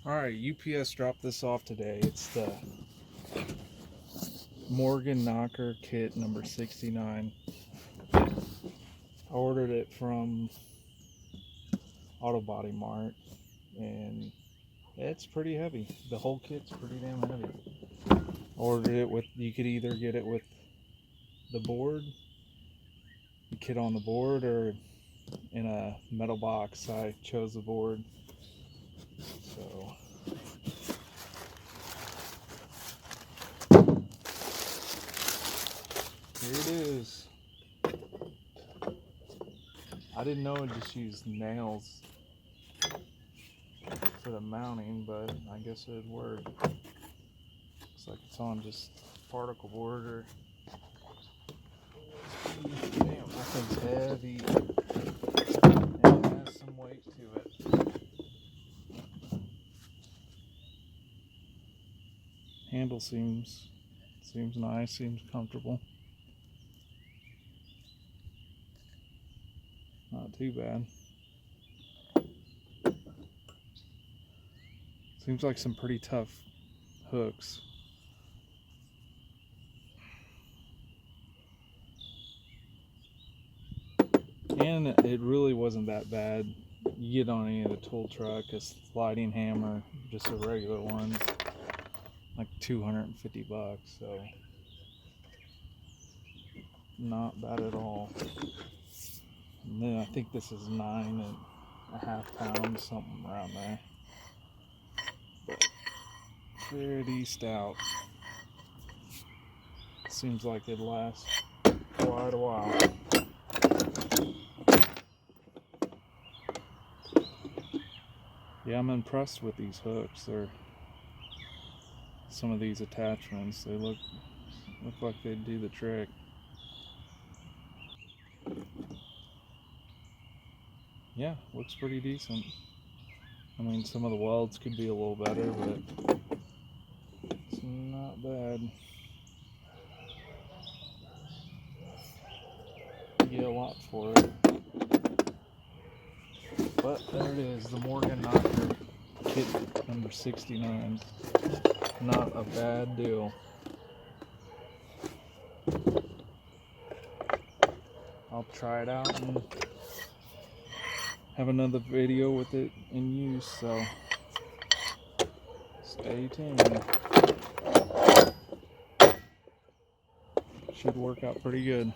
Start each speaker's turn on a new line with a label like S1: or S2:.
S1: Alright, UPS dropped this off today. It's the Nokker kit number 69. I ordered it from Auto Body Mart, and it's pretty heavy. The whole kit's pretty damn heavy. Ordered it with, you could either get it with the board, the kit on the board, or in a metal box. I chose the board. So here it is. I didn't know it just used nails for the mounting, but I guess it'd work. Looks like it's on just particle board, or damn, that thing's heavy and it has some weight to it. Handle seems nice, seems comfortable. Not too bad. Seems like some pretty tough hooks. And it really wasn't that bad. You get on any of the tool truck, a sliding hammer, just a regular one, like $250, so not bad at all. And then I think this is 9.5 pounds, something around there. But pretty stout. Seems like it'd last quite a while. Yeah, I'm impressed with these hooks. Some of these attachments, they look like they'd do the trick. Yeah, looks pretty decent. I mean, some of the welds could be a little better, but it's not bad. You get a lot for it. But there it is, the Nokker kit number 69. Not a bad deal. I'll try it out and have another video with it in use, so stay tuned. Should work out pretty good.